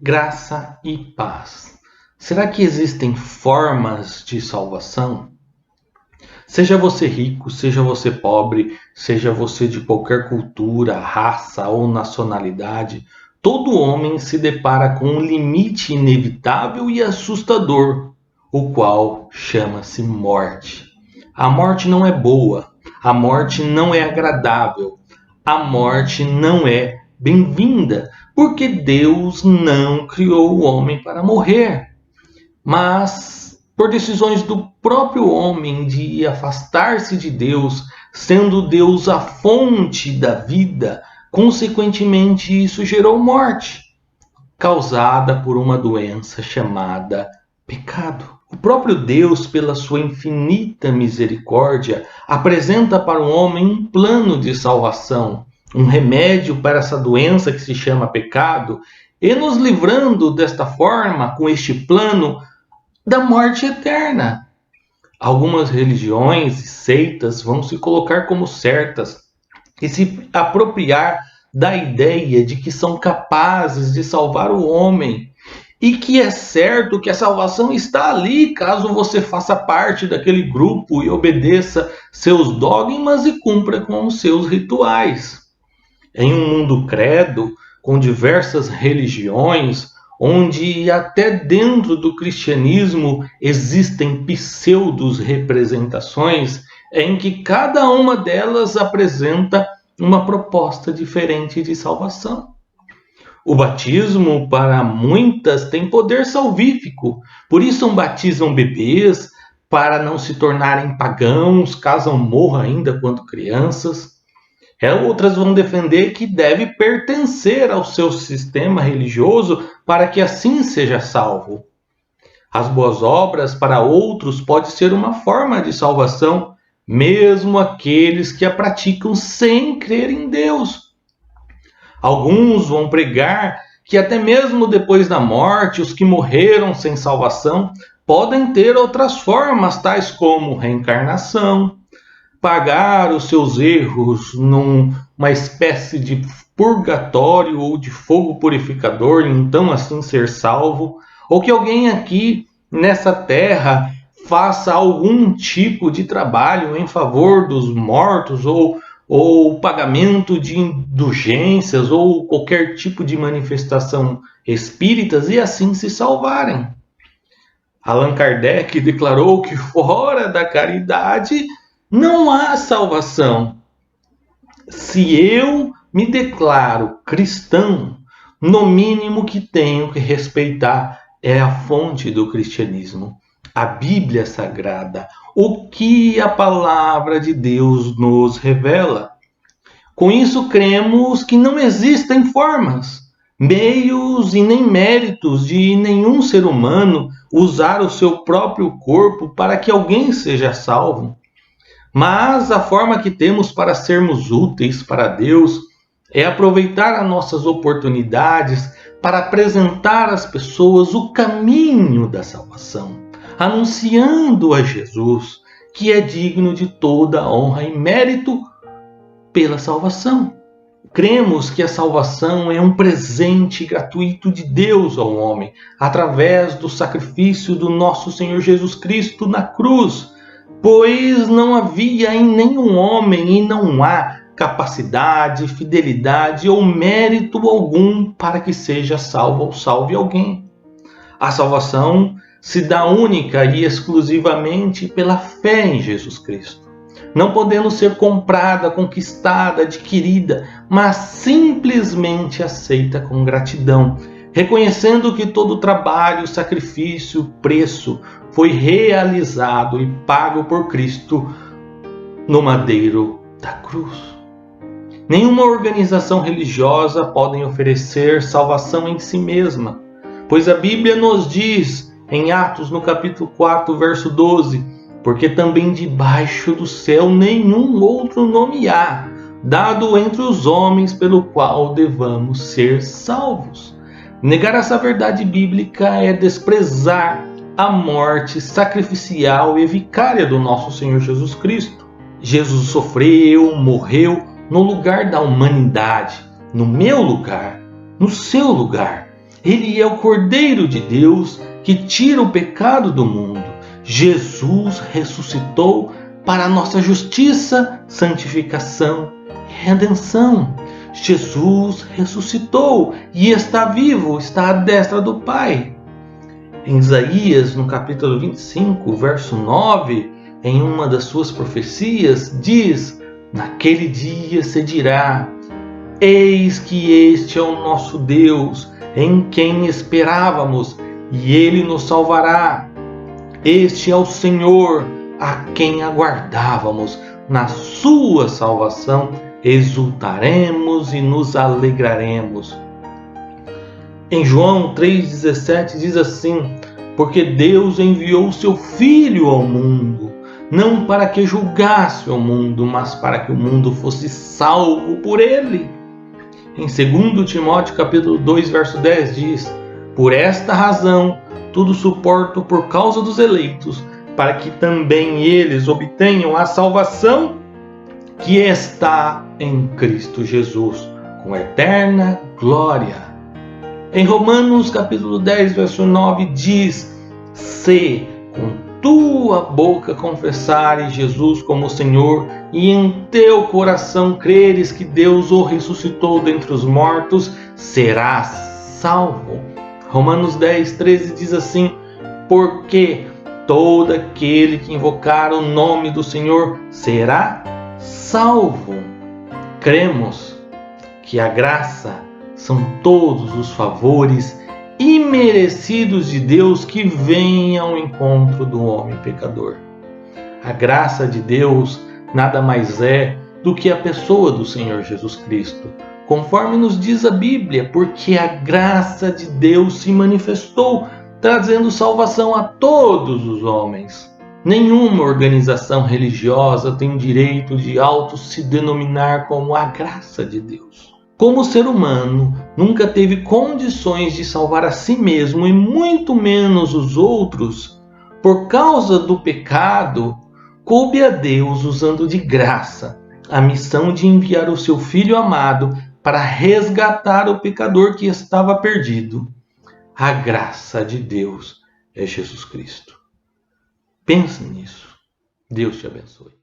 Graça e paz. Será que existem formas de salvação? Seja você rico, seja você pobre, seja você de qualquer cultura, raça ou nacionalidade, todo homem se depara com um limite inevitável e assustador, o qual chama-se morte. A morte não é boa, a morte não é agradável, a morte não é bem-vinda, porque Deus não criou o homem para morrer. Mas, por decisões do próprio homem de afastar-se de Deus, sendo Deus a fonte da vida, consequentemente isso gerou morte, causada por uma doença chamada pecado. O próprio Deus, pela sua infinita misericórdia, apresenta para o homem um plano de salvação, um remédio para essa doença que se chama pecado, e nos livrando desta forma, com este plano, da morte eterna. Algumas religiões e seitas vão se colocar como certas e se apropriar da ideia de que são capazes de salvar o homem e que é certo que a salvação está ali caso você faça parte daquele grupo e obedeça seus dogmas e cumpra com os seus rituais. Em um mundo credo, com diversas religiões, onde até dentro do cristianismo existem pseudos representações, em que cada uma delas apresenta uma proposta diferente de salvação. O batismo, para muitas, tem poder salvífico, por isso batizam bebês para não se tornarem pagãos, caso morram ainda quando crianças. Outras vão defender que deve pertencer ao seu sistema religioso para que assim seja salvo. As boas obras para outros pode ser uma forma de salvação, mesmo aqueles que a praticam sem crer em Deus. Alguns vão pregar que até mesmo depois da morte, os que morreram sem salvação podem ter outras formas, tais como reencarnação, pagar os seus erros numa espécie de purgatório ou de fogo purificador, e então assim ser salvo, ou que alguém aqui nessa terra faça algum tipo de trabalho em favor dos mortos, ou pagamento de indulgências, ou qualquer tipo de manifestação espíritas, e assim se salvarem. Allan Kardec declarou que fora da caridade não há salvação. Se eu me declaro cristão, no mínimo que tenho que respeitar é a fonte do cristianismo, a Bíblia Sagrada, o que a palavra de Deus nos revela. Com isso, cremos que não existem formas, meios e nem méritos de nenhum ser humano usar o seu próprio corpo para que alguém seja salvo. Mas a forma que temos para sermos úteis para Deus é aproveitar as nossas oportunidades para apresentar às pessoas o caminho da salvação, anunciando a Jesus, que é digno de toda honra e mérito pela salvação. Cremos que a salvação é um presente gratuito de Deus ao homem, através do sacrifício do nosso Senhor Jesus Cristo na cruz, pois não havia em nenhum homem e não há capacidade, fidelidade ou mérito algum para que seja salvo ou salve alguém. A salvação se dá única e exclusivamente pela fé em Jesus Cristo, não podendo ser comprada, conquistada, adquirida, mas simplesmente aceita com gratidão, reconhecendo que todo trabalho, sacrifício, preço foi realizado e pago por Cristo no madeiro da cruz. Nenhuma organização religiosa pode oferecer salvação em si mesma, pois a Bíblia nos diz, em Atos, no capítulo 4, verso 12, porque também debaixo do céu nenhum outro nome há, dado entre os homens pelo qual devamos ser salvos. Negar essa verdade bíblica é desprezar a morte sacrificial e vicária do nosso Senhor Jesus Cristo. Jesus sofreu, morreu no lugar da humanidade, no meu lugar, no seu lugar. Ele é o Cordeiro de Deus que tira o pecado do mundo. Jesus ressuscitou para a nossa justiça, santificação e redenção. Jesus ressuscitou e está vivo, está à destra do Pai. Em Isaías, no capítulo 25, verso 9, em uma das suas profecias, diz: naquele dia se dirá: eis que este é o nosso Deus, em quem esperávamos, e ele nos salvará. Este é o Senhor, a quem aguardávamos. Na sua salvação exultaremos e nos alegraremos. Em João 3,17 diz assim: porque Deus enviou o seu Filho ao mundo, não para que julgasse o mundo, mas para que o mundo fosse salvo por ele. Em 2 Timóteo capítulo 2, verso 10 diz: por esta razão tudo suporto por causa dos eleitos, para que também eles obtenham a salvação que está em Cristo Jesus, com eterna glória. Em Romanos capítulo 10, verso 9 diz: se com tua boca confessares Jesus como Senhor e em teu coração creres que Deus o ressuscitou dentre os mortos, serás salvo. Romanos 10, 13 diz assim: porque todo aquele que invocar o nome do Senhor será salvo. Cremos que a graça são todos os favores imerecidos de Deus que vêm ao encontro do homem pecador. A graça de Deus nada mais é do que a pessoa do Senhor Jesus Cristo, conforme nos diz a Bíblia, porque a graça de Deus se manifestou, trazendo salvação a todos os homens. Nenhuma organização religiosa tem o direito de se denominar como a graça de Deus. Como ser humano, nunca teve condições de salvar a si mesmo e muito menos os outros. Por causa do pecado, coube a Deus, usando de graça, a missão de enviar o seu Filho amado para resgatar o pecador que estava perdido. A graça de Deus é Jesus Cristo. Pense nisso. Deus te abençoe.